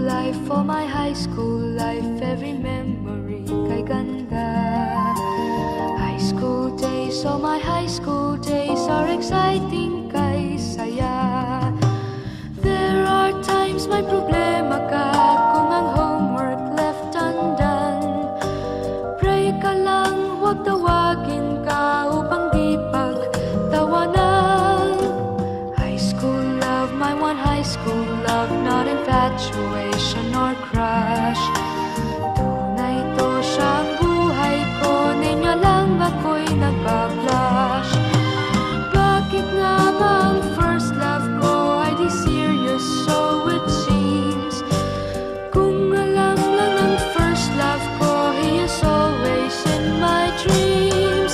life, for my high school life, every memory kay ganda. High school days, oh my high school days are exciting kay saya. There are times may problema ka kung ang homework left undone. Pray ka lang, huwag tawagin ka upang di pagtawanan. High school love, my one high school love, not infatuation or crush. Tunay to siyang buhay ko, niya lang ako'y nagbablush. Bakit nga ba ang first love ko ay di serious, so it seems? Kung alam lang ang first love ko, he is always in my dreams.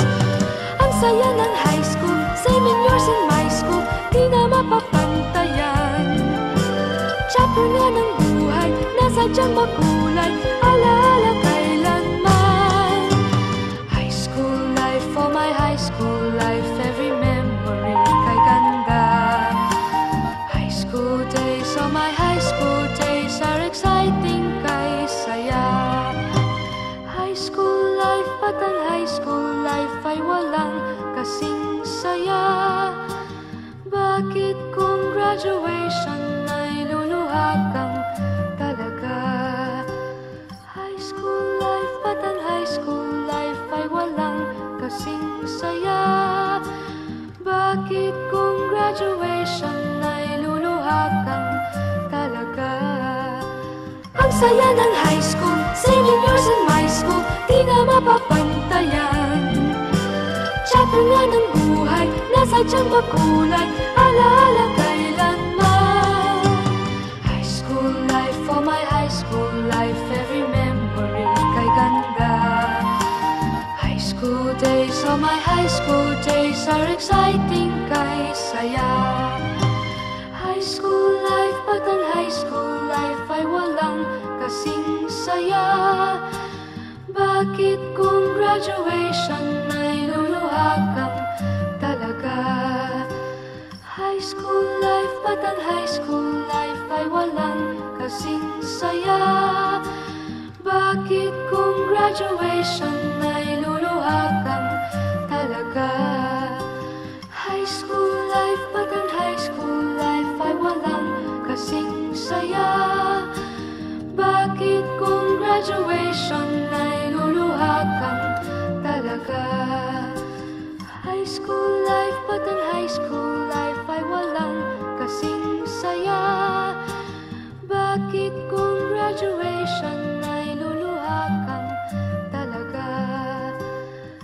Ang saya ng high school, saving yours in my school, di na mapapantayan. Chapter nga ng buhay, nasadyang makulay, alaala kailanman. High school life, for my high school life, every memory kay ganda. High school days, oh my high school days are exciting kay saya. High school life, at ang high school life ay walang kasing saya. Bakit kung graduation ay luluha kang talaga? High school life, at ang high school life ay walang kasing saya. Bakit kung graduation ay luluha kang talaga? Ang saya ng high school, saving yours in my school, di na mapapantayan. Chapter nga ng buhay, nasadyang makulay, alaala kailanman. High school life, for my high school life, every memory kay ganda. High school days, oh my high school days are exciting kay saya. High school life, at ang high school life ay walang kasing saya. Bakit kung graduation ay luluha kang talaga? High school life, at ang high school life ay walang kasing saya. Bakit kung graduation ay luluha kang talaga? High school life, at ang high school life ay walang kasing saya. Bakit kung graduation ay luluha kang talaga? High school life, at ang high school life ay walang kasing saya. Bakit kung graduation ay luluha kang talaga?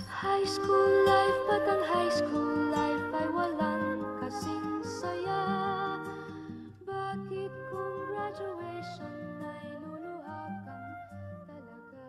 High school life, at ang high school life ay walang kasing saya. Bakit kung graduation ay luluha kang talaga?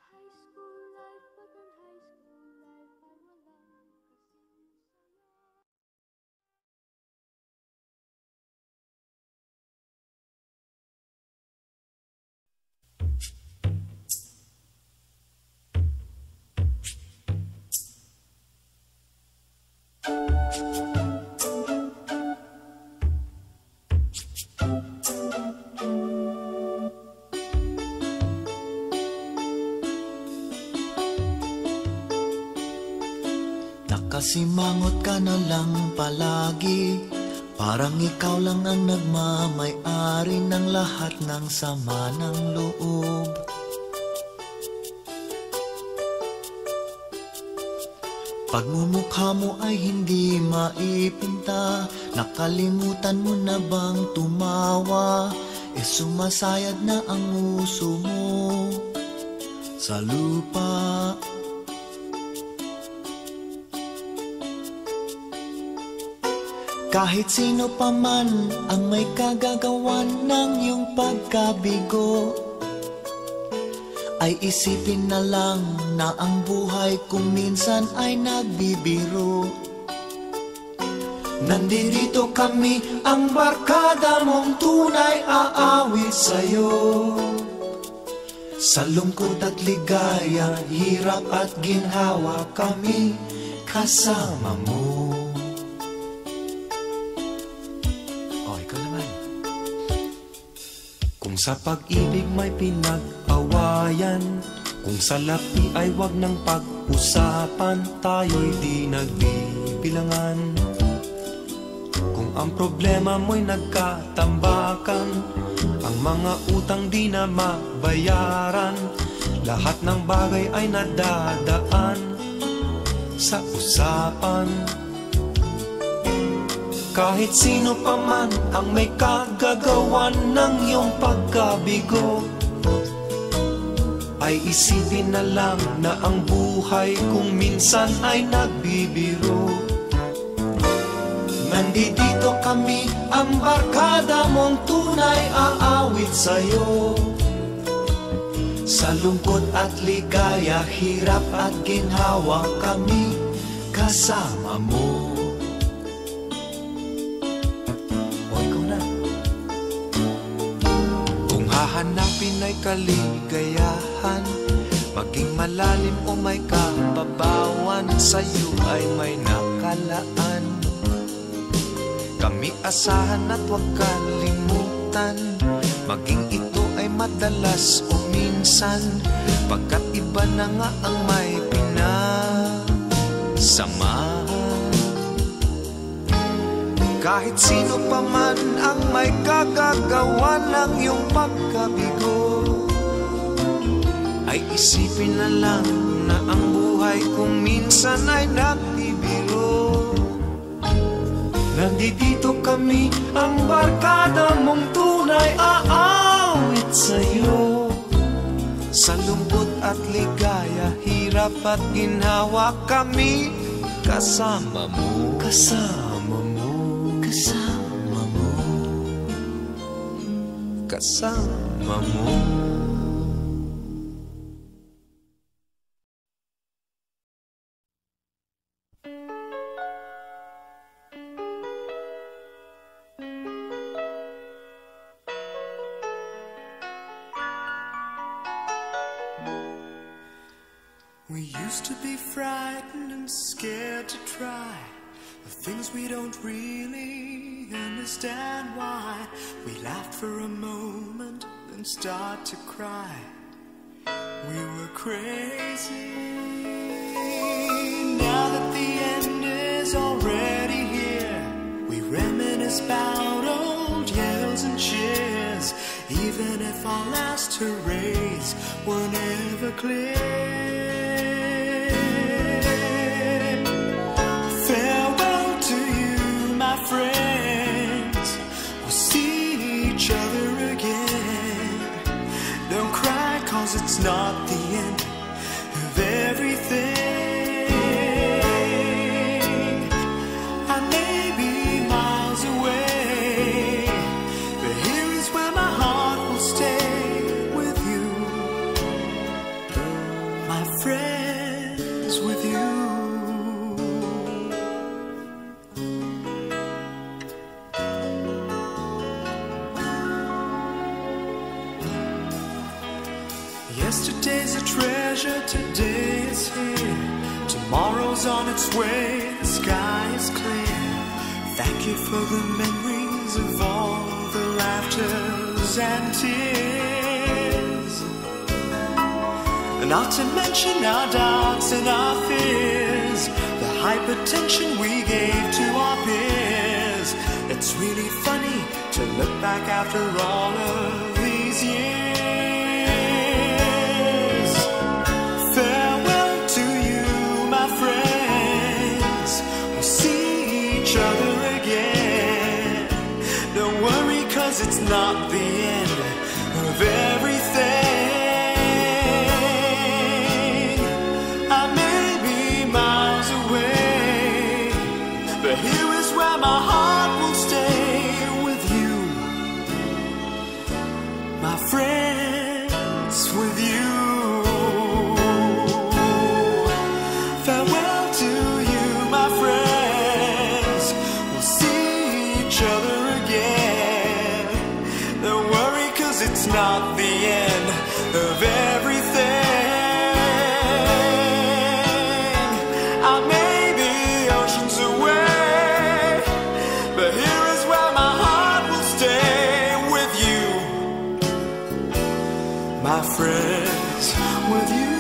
High school life, at ang high school life ay walang Nakasimangot ka na lang palagi, parang ikaw lang ang nagmamay-ari ng lahat ng sama ng loob. Pagmumukha mo ay hindi maipinta, nakalimutan mo na bang tumawa? Sumasayad na ang uso mo sa lupa. Kahit sino pa man ang may kagagawan ng iyong pagkabigo, ay isipin na lang na ang buhay kung minsan ay nagbibiro. Nandito kami, ang barkada mong tunay aawit sa'yo. Sa lungkot at ligaya, hirap at ginhawa, kami kasama mo. Kung sa pag-ibig may pinag-awayan, kung sa lapi ay wag nang pag-usapan, tayo'y di nagbibilangan. Kung ang problema mo'y nagkatambakan, ang mga utang di na mabayaran, lahat ng bagay ay nadadaan sa usapan. Kahit sino pa man ang may kagagawan ng iyong pagkabigo, ay isipin na lang na ang buhay kung minsan ay nagbibiro. Nandito kami, ang barkada mong tunay aawit sa'yo. Sa lungkot at ligaya, hirap at ginhawa, kami kasama mo. O ikaw na. Kung hahanapin ay kaligayahan, maging malalim o may kababawan, sa'yo ay may nakalaan. Kami asahan at huwag kalimutan, maging ito ay madalas o minsan, pagkat iba na nga ang may pinasamahan. Kahit sino pa man ang may kagagawa ng iyong pagkabigo, ay isipin na lang na ang buhay kung minsan ay nagbibiro. Nandito kami, ang barkada mong tunay aawit sa'yo. Sa lungkot at ligaya, hirap at ginhawa, kami kasama mo. Kasama mo. Kasama mo. Kasama mo. We used to be frightened and scared to try the things we don't really understand why. We laughed for a moment, then start to cry. We were crazy. Now that the end is already here, we reminisce about old yells and cheers, even if our last hurrays were never clear. Friends, we'll see each other again. Don't cry, 'cause it's not the end of everything. I may be miles away, but here is where my heart will stay with you, my friends, with you. Yesterday's a treasure, today is here. Tomorrow's on its way, the sky is clear. Thank you for the memories of all the laughters and tears. Not to mention our doubts and our fears, the hypertension we gave to our peers. It's really funny to look back after all of these years. It's not the end of everything. I may be miles away, but here is where my heart will stay with you, my friends, with you. Farewell to you, my friends. We'll see each other again. Don't worry, 'cause it's not the end of everything. I may be oceans away, but here is where my heart will stay with you, friends with you.